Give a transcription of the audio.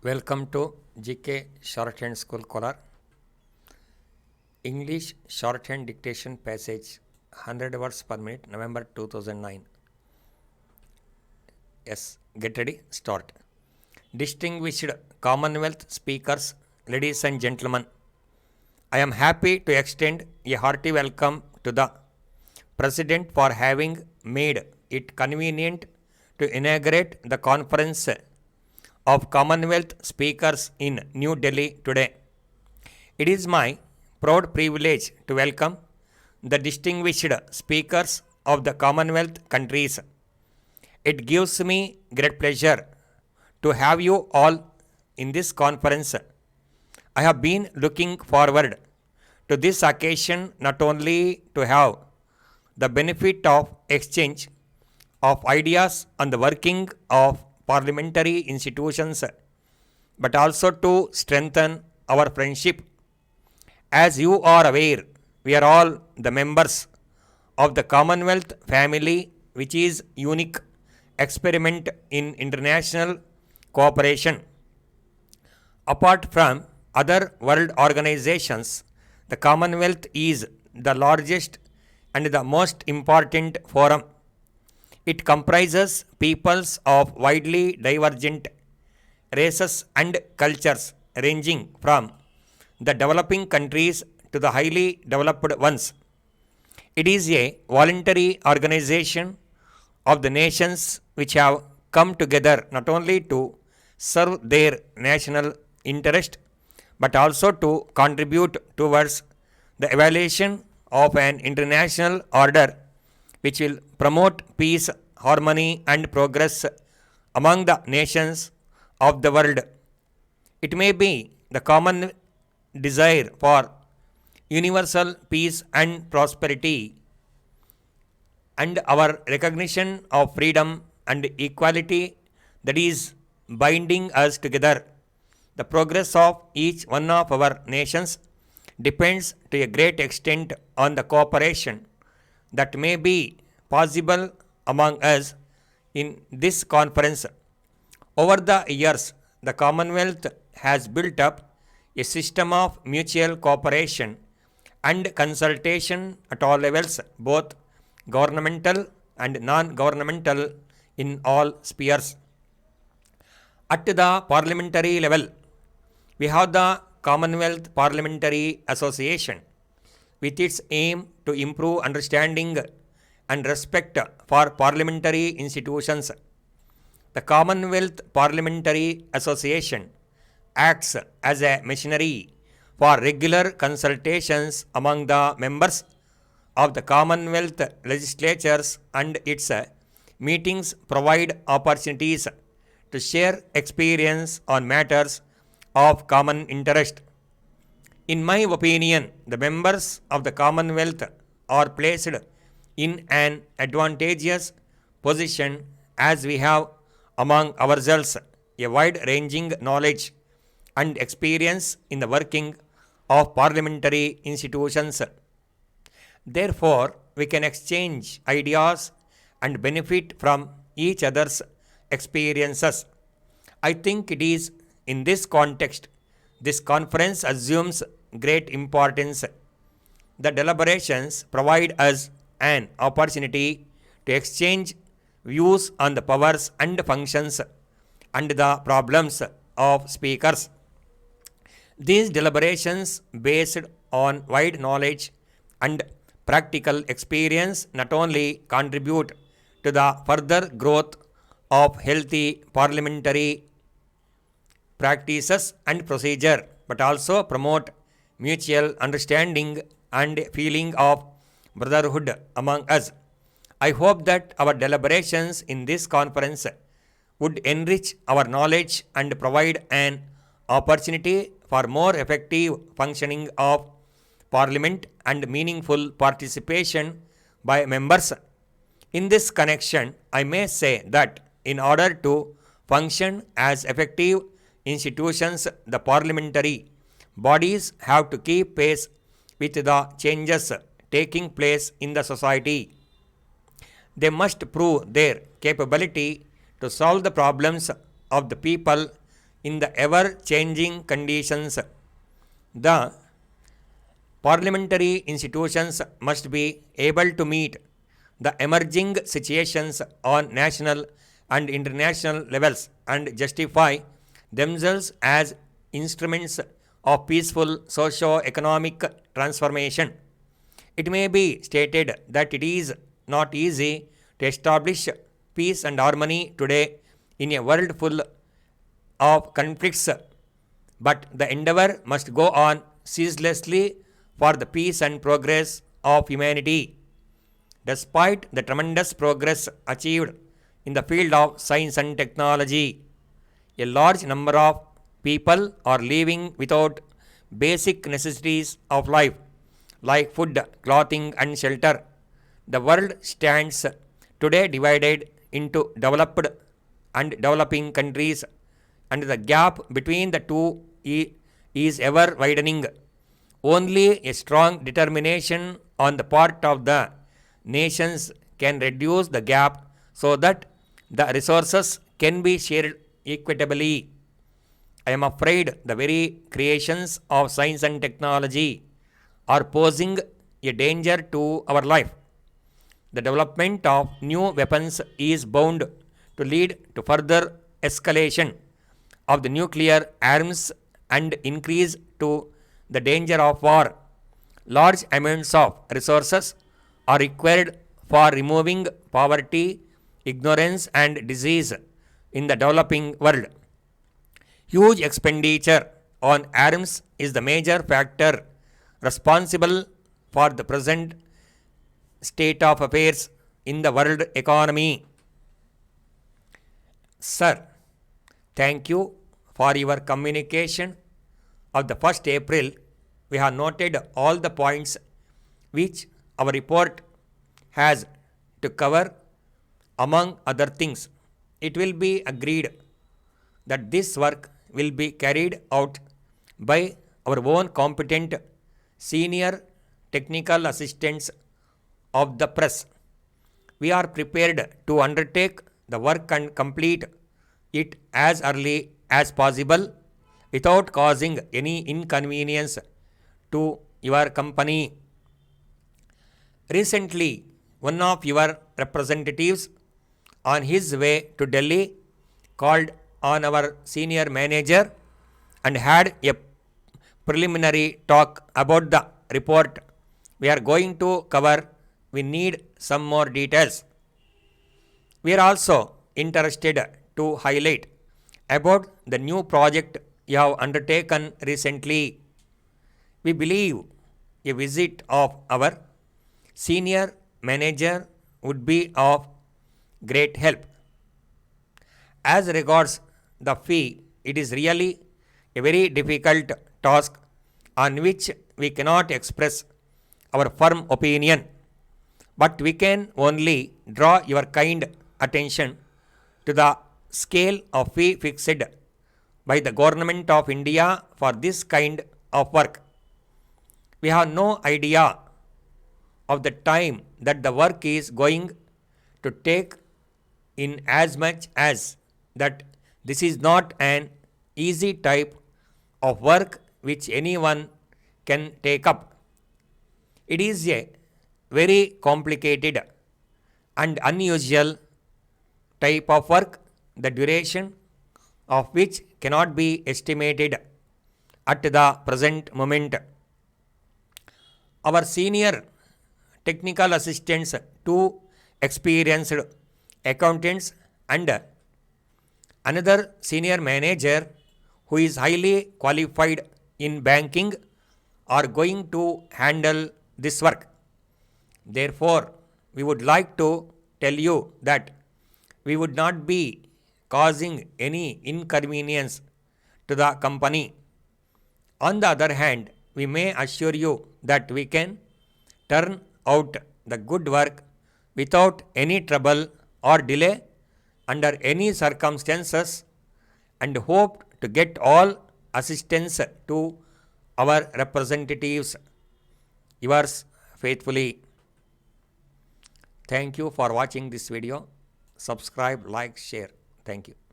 Welcome to GK Shorthand School Kolar. English Shorthand Dictation Passage 100 words per minute, November 2009. Yes, get ready, start. Distinguished Commonwealth speakers, ladies and gentlemen, I am happy to extend a hearty welcome to the President for having made it convenient to inaugurate the conference of Commonwealth speakers in New Delhi today. It is my proud privilege to welcome the distinguished speakers of the Commonwealth countries. It gives me great pleasure to have you all in this conference. I have been looking forward to this occasion not only to have the benefit of exchange of ideas on the working of parliamentary institutions, but also to strengthen our friendship. As you are aware, we are all the members of the Commonwealth family, which is unique experiment in international cooperation. Apart from other world organizations, the Commonwealth is the largest and the most important forum. It comprises peoples of widely divergent races and cultures ranging from the developing countries to the highly developed ones. It is a voluntary organization of the nations which have come together not only to serve their national interest but also to contribute towards the evaluation of an international order which will promote peace, harmony, and progress among the nations of the world. It may be the common desire for universal peace and prosperity and our recognition of freedom and equality that is binding us together. The progress of each one of our nations depends to a great extent on the cooperation that may be possible among us in this conference. Over the years, the Commonwealth has built up a system of mutual cooperation and consultation at all levels, both governmental and non-governmental in all spheres. At the parliamentary level, we have the Commonwealth Parliamentary Association with its aim to improve understanding and respect for parliamentary institutions. The Commonwealth Parliamentary Association acts as a machinery for regular consultations among the members of the Commonwealth legislatures, and its meetings provide opportunities to share experience on matters of common interest. In my opinion, the members of the Commonwealth are placed in an advantageous position as we have among ourselves a wide-ranging knowledge and experience in the working of parliamentary institutions. Therefore, we can exchange ideas and benefit from each other's experiences. I think it is in this context this conference assumes great importance. The deliberations provide us an opportunity to exchange views on the powers and functions and the problems of speakers. These deliberations, based on wide knowledge and practical experience, not only contribute to the further growth of healthy parliamentary practices and procedure, but also promote mutual understanding and feeling of brotherhood among us. I hope that our deliberations in this conference would enrich our knowledge and provide an opportunity for more effective functioning of Parliament and meaningful participation by members. In this connection, I may say that in order to function as effective institutions, the parliamentary bodies have to keep pace with the changes taking place in the society. They must prove their capability to solve the problems of the people in the ever-changing conditions. The parliamentary institutions must be able to meet the emerging situations on national and international levels and justify themselves as instruments of peaceful socio-economic transformation. It may be stated that it is not easy to establish peace and harmony today in a world full of conflicts, but the endeavor must go on ceaselessly for the peace and progress of humanity. Despite the tremendous progress achieved in the field of science and technology, a large number of people are living without basic necessities of life like food, clothing, and shelter. The world stands today divided into developed and developing countries, and the gap between the two is ever widening. Only a strong determination on the part of the nations can reduce the gap so that the resources can be shared equitably. I am afraid the very creations of science and technology are posing a danger to our life. The development of new weapons is bound to lead to further escalation of the nuclear arms and increase to the danger of war. Large amounts of resources are required for removing poverty, ignorance, and disease in the developing world. Huge expenditure on arms is the major factor responsible for the present state of affairs in the world economy. Sir, thank you for your communication of the 1st April. We have noted all the points which our report has to cover. Among other things, it will be agreed that this work will be carried out by our own competent senior technical assistants of the press. We are prepared to undertake the work and complete it as early as possible without causing any inconvenience to your company. Recently, one of your representatives on his way to Delhi called on our senior manager and had a preliminary talk about the report we are going to cover. We need some more details. We are also interested to highlight about the new project you have undertaken recently. We believe a visit of our senior manager would be of great help. As regards the fee, it is really a very difficult task on which we cannot express our firm opinion, but we can only draw your kind attention to the scale of fee fixed by the Government of India for this kind of work. We have no idea of the time that the work is going to take, in as much as that this is not an easy type of work which anyone can take up. It is a very complicated and unusual type of work, the duration of which cannot be estimated at the present moment. Our senior technical assistants, 2 experienced accountants, and another senior manager who is highly qualified in banking are going to handle this work. Therefore, we would like to tell you that we would not be causing any inconvenience to the company. On the other hand, we may assure you that we can turn out the good work without any trouble or delay under any circumstances, and hope to get all assistance to our representatives. Yours faithfully. Thank you for watching this video. Subscribe, like, share. Thank you.